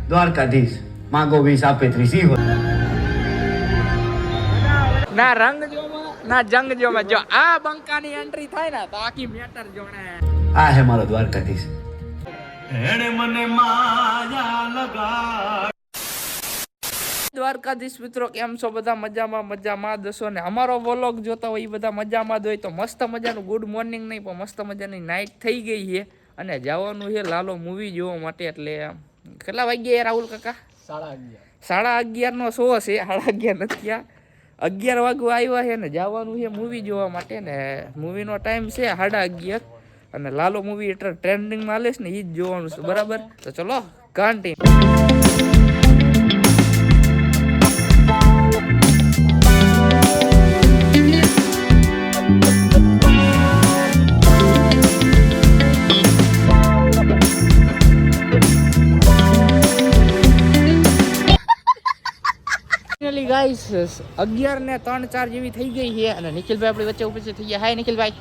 દ્વારકાધીશ માંગો 20 આપે 30 હો. ના રંગ જોમાં ના જંગ જોમાં. જો આ બંકાની એન્ટ્રી થાય ને તો આખી મેટર જોણે. આ હે મારો દ્વારકાધીશ. એને મને માયા લગા. દ્વારકાધીશ મિત્રો, કેમ છો બધા? મજામાં દસો ને અમારો વ્લોગ જોતા હોય એ બધા મજામાં જ હોય. તો મસ્ત મજાનું ગુડ મોર્નિંગ નહીં પણ મસ્ત મજાની નાઇટ થઈ ગઈ છે અને જવાનું છે લાલો મૂવી જોવા માટે. એટલે કેટલા વાગ્યા રાહુલ કાકા? 11:30 નો શો છે. 11:30 નથી, 11 વાગવા આવ્યા છે ને જવાનું છે મૂવી જોવા માટે. ને મૂવીનો ટાઈમ છે 11:30 અને લાલો મૂવી એટલે ટ્રેન્ડિંગમાં હાલે છે ને એ જ જોવાનું છે, બરાબર? તો ચલો કન્ટિન્યુ. ગાઈસ 11:03-4 જેવી થઈ ગઈ છે અને નિખિલભાઈ આપણી વચ્ચે ઉપસ્થિત થઈ ગયા. હાય નિખિલભાઈ,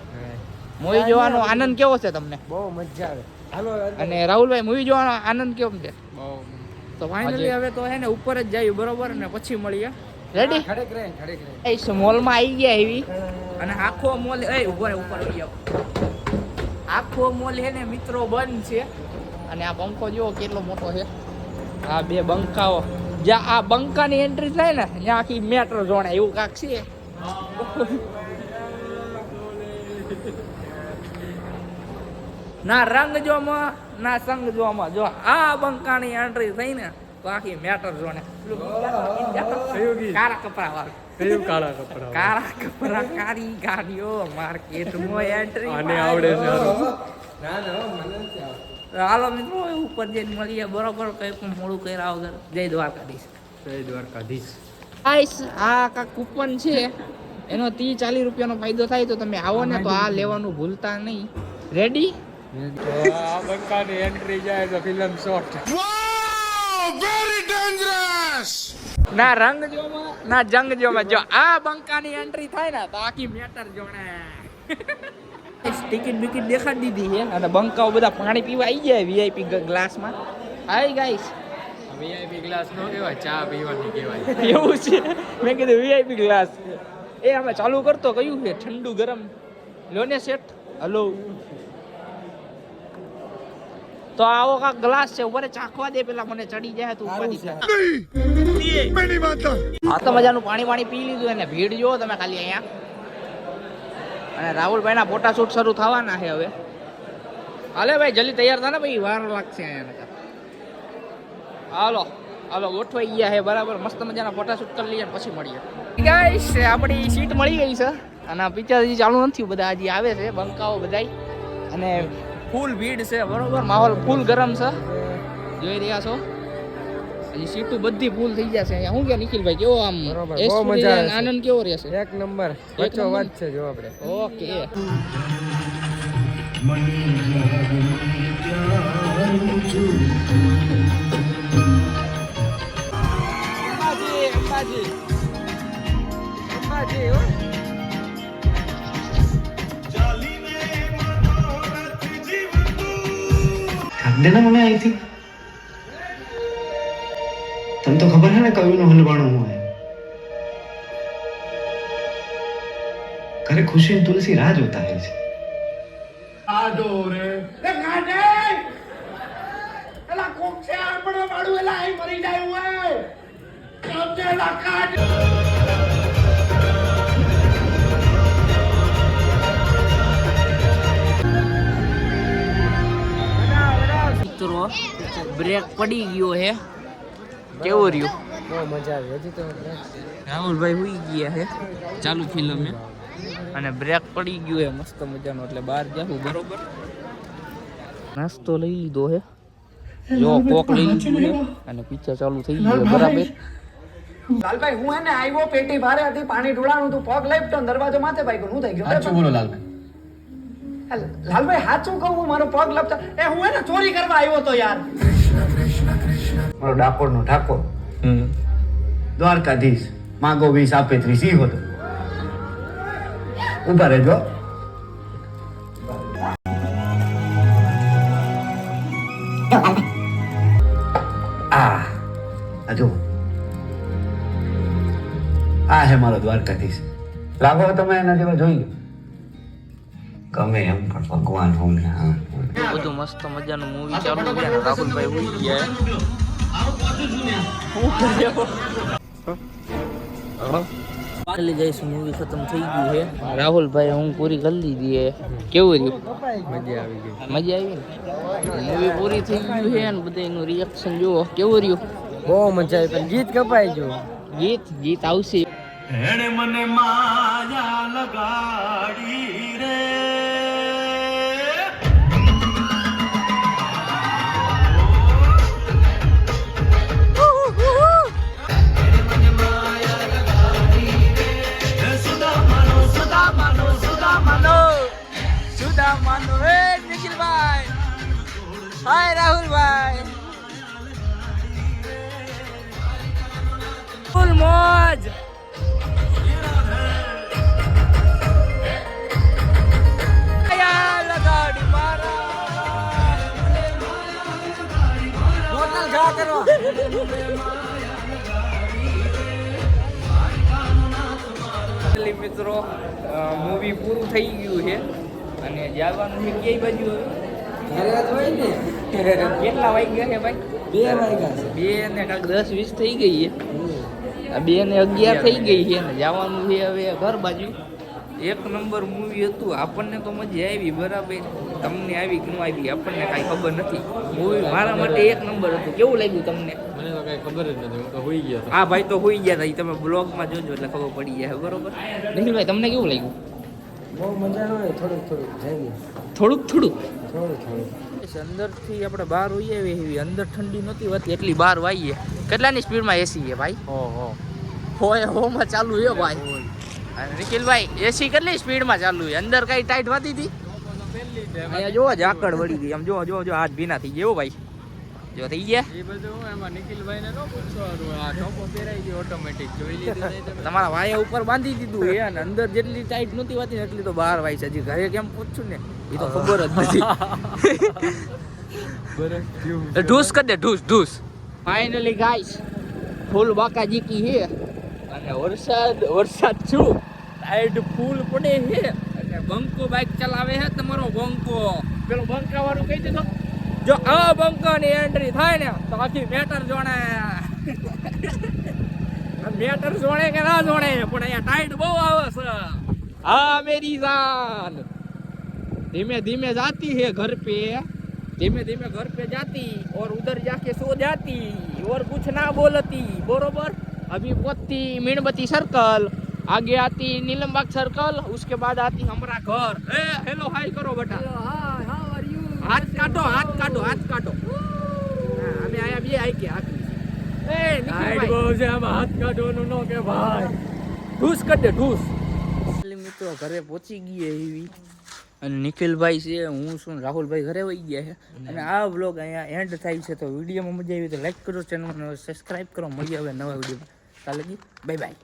મૂવી જોવાનો આનંદ કેવો છે તમને? બહુ મજા આવે. હાલો. અને રાહુલભાઈ, મૂવી જોવાનો આનંદ કેવો છે? બહુ. તો ફાઇનલી હવે તો હે ને ઉપર જ જાય, બરોબર? ને પછી મળીએ. રેડી? ખડક રહે. મોલમાં આવી ગયા એવી અને આખો મોલ ઉપર આવી જાવ. આખો મોલ હે ને મિત્રો બંધ છે અને આ બંકો જોવો કેટલો મોટો છે. આ બે બંકાઓ, જ્યાં આ બંકાની એન્ટ્રી થાય ને ત્યાં આખી મેટ્રો જોણે એવું કાંક છે. ના રંગ જોમાં ના સંગ જોમાં. જો આ બંકાની એન્ટ્રી થઈ ને તો આખી મેટર જોણે. કાળા કપડા વાળું. કયું કાળા કપડા? કાળા કપડા, કાળી ગાડીઓ, માર્કેટમાં એન્ટ્રી આને આવડે છે. હાલો મિત્રો, ઉપર જઈને મળીએ, બરોબર? કઈ પણ મોડું કર્યા વગર. જય દ્વારકાધીશ. જય દ્વારકાધીશ. ગાઈસ, આ કાંક કૂપન છે, એનો 30-40 રૂપિયાનો ફાયદો થાય. તો તમે આવો ને તો આ લેવાનું ભૂલતા નહીં. રેડી? આ બંકાની એન્ટ્રી જાય તો ફિલ્મ શોટ. Very dangerous. ના રંગ જોમાં ના જંગ જોમાં. જો આ બંકાની એન્ટ્રી થાય ને તો આખી મેટર જોણે. ટિકિટ બિકિટ દેખાડી દીધી છે અને બંકાઓ બધા પાણી પીવા આવી જાય વીઆઈપી ગ્લાસમાં. હાય ગાઈસ, વીઆઈપી ગ્લાસ નો કહેવાય, ચા પીવાની કહેવાય. એવું છે? મેં કીધું વીઆઈપી ગ્લાસ. એ અમે ચાલુ કરતો કયું છે ઠંડુ ગરમ લો ને સેટ. હલો, તો આવો કાંક ગ્લાસ છે, ઉપર ચાખવા દે પેલા, મને ચડી જાય તો ઉપાડી. આ તો મજાનું પાણી પી લીધું અને ભીડ જોવો તમે ખાલી અહીંયા. અને રાહુલભાઈના ફોટા શૂટ શરૂ થવાના છે હવે. હાલે ભાઈ, જલ્દી તૈયાર થા ને ભાઈ, વાર લાગશે અહીંયા. હાલો ગોઠવાઈ ગયા છે, બરાબર? મસ્ત મજાના ફોટા શૂટ કરી લઈએ પછી મળીએ. ગાઈસ, આપણી સીટ મળી ગઈ છે અને પિક્ચર હજી ચાલુ નથી, બધા હજી આવે છે બંકાઓ બધાય. અને ફૂલ ભીડ છે, બરોબર? માહોલ ફૂલ ગરમ છે, જોઈ રહ્યા છો. હજી સીટો બધી ફૂલ થઈ જશે અહીંયા. શું કે નિખિલભાઈ, કેવો આમ બહુ મજા આવે, આનંદ કેવો રહેશે? એક નંબર. વચ્ચો વાત છે જો આપણે. ઓકે. દેને મને અહીંથી. તને તો ખબર છે ને કયું હલવાણું હોય. ઘરે ખુશી ને તુલસી રાહ જોતા હોય છે. આડો રે એ ગાડે એલા કોક છે આમણો વાળું એલા આઈ મરી જાય હોય સમજે એલા કાઢ. મિત્રો, બ્રેક પડી ગયો હે. કેવું રહ્યું? બહુ મજા આવી. હજી તો રાહુલભાઈ હુઈ ગયા છે ચાલુ ફિલ્મ અને બ્રેક પડી ગયો હે મસ્ત મજાનો, એટલે બહાર જાવું, બરોબર? નાસ્તો લઈ લીધો હે, જો કોક લઈ લીધું છે અને પિક્ચર ચાલુ થઈ ગયું, બરાબર? લાલભાઈ, હું હે ને આવ્યો, પેટી ભારે હતી, પાણી ઢોળાણું તું, પગ લઈ તો દરવાજો માથે ભાઈ હું થઈ ગયો. સાચું બોલો લાલભાઈ. લાલભાઈ સાચું કહું, મારો પગ લપતા. એ હું હે ને ચોરી કરવા આવ્યો તો યાર. મારો ડાકોરનો ઠાકોર દ્વારકાધીશ માંગો 20 આપે 30 હો. ઉભા રહેજો. આ જો આ હે મારો દ્વારકાધીશ. લાગો તમે એના જેવા જોઈ લો. ગમે એમ પણ ભગવાન હું ને હા બધું મસ્ત મજાનું મૂવી ચાલુ છે અને રાહુલભાઈ ઉઈ ગયા ચાલી જઈશું. મૂવી ખતમ થઈ ગયું છે. રાહુલભાઈ હું પૂરી કરી લીધી છે. કેવું રહ્યું? મજા આવી ગઈ. મજા આવી ને? મૂવી પૂરી થઈ ગયું છે અને બધા એનું રિએક્શન જુઓ. કેવું રહ્યું? બહુ મજા આવી પણ ગીત કપાઈ ગયું. ગીત આવશે. એણે મને માયા લગાડી રે સુદામાનો હે નિખિલભાઈ. હાય રાહુલભાઈ. ફૂલ મોજ. લગાડી મારા હોટલ ઘા કરો. મિત્રો મૂવી પૂરું થઈ ગયું છે અને જવાનું છે કઈ બાજુ હવે? ઘરે જ હોય ને. કેટલા વાગ્યા છે ભાઈ? 2 વાગ્યા છે. 2 ને કાંઈક 10-20 થઈ ગઈ છે. 2 ને 11 થઈ ગઈ છે ને જવાનું છે હવે ઘર બાજુ. એક નંબર મૂવી હતું. આપણને તો મજા આવી બરાબર. તમને આવી કે ન આવી આપણને કાંઈ ખબર નથી. મૂવી મારા માટે એક નંબર હતું. કેવું લાગ્યું તમને? મને તો કઈ ખબર જ નથી. હું તો હોઈ ગયો. હા ભાઈ તો હોઈ ગયા હતા. તમે બ્લોગમાં જોજો એટલે ખબર પડી જાય બરોબર. નિખિલભાઈ તમને કેવું લાગ્યું? બહુ મજા આવે. થોડુંક જઈએ. થોડુંક થોડું. અંદરથી આપણે બહાર હોઈએ એવી અંદર ઠંડી નહોતી હોતી એટલી બહાર વાઈએ. કેટલાની સ્પીડમાં એસી છે ભાઈ? હોમાં ચાલુ છે ભાઈ. અને નિખિલભાઈ એસી કેટલી સ્પીડમાં ચાલુ છે? અંદર કઈ ટાઈટ વાતી હતી? અહીંયા જોવો ઝાકળ વળી ગઈ. આમ જો હાથ ભીના થઈ ગયા ભાઈ. જો થઈ ગયા. એ બધું એમાં નિખિલભાઈને ન પૂછવાનું. આ ટોપો પહેરાઈ ગયો ઓટોમેટિક. જોઈ લીધું તમારા વાયા ઉપર બાંધી દીધું છે અને અંદર જેટલી ટાઈટ નહોતી વાતી ને એટલી તો બહાર વાઈ છે. હજી ઘરે કેમ પૂછશું ને એ તો ખબર જ નથી. ઢૂસ કરી દે ઢૂસ. ફાઇનલી ગાઈસ ફૂલ બાકા જીકી છે અને વરસાદ છું ટાઈડ ફૂલ પડે છે અને બંકો બાઇક ચલાવે છે તમારો બંકો. પેલો બંકા વાળું કહી દીધો જો આ બંકાની એન્ટ્રી થાય ને તો આખી મેટર જોણે. મેટર જોણે કે ના જોણે પણ અહીંયા ટાઈડ બહુ આવે છે. હા મેરી જાન धीमे धीमे जाती है घर पे. धीमे धीमे घर पे जाती और उधर जाके सो जाती और कुछ ना बोलती बरोबर. अभी पहुंचती मीणबत्ती सर्कल, आगे आती नीलमबाग सर्कल, उसके बाद आती हमारा घर. हेलो हाय करो बेटा. हाथ काटो અમે આયા બે આઈ કે આખી હાથ કાઢવાનું ન કે ભાઈ. ઢૂસ કરી દે ઢૂસ. મિત્રો ઘરે પહોંચી ગઈ એવી અને નિખિલભાઈ છે, હું છું, રાહુલભાઈ ઘરે વહી ગયા છે અને આ વ્લોગ અહીંયા એન્ડ થાય છે. તો વિડીયોમાં મજા આવી તો લાઈક કરો, ચેનલને સબસ્ક્રાઈબ કરો. મળીએ હવે નવા વિડીયોમાં. તાલે બાય બાય.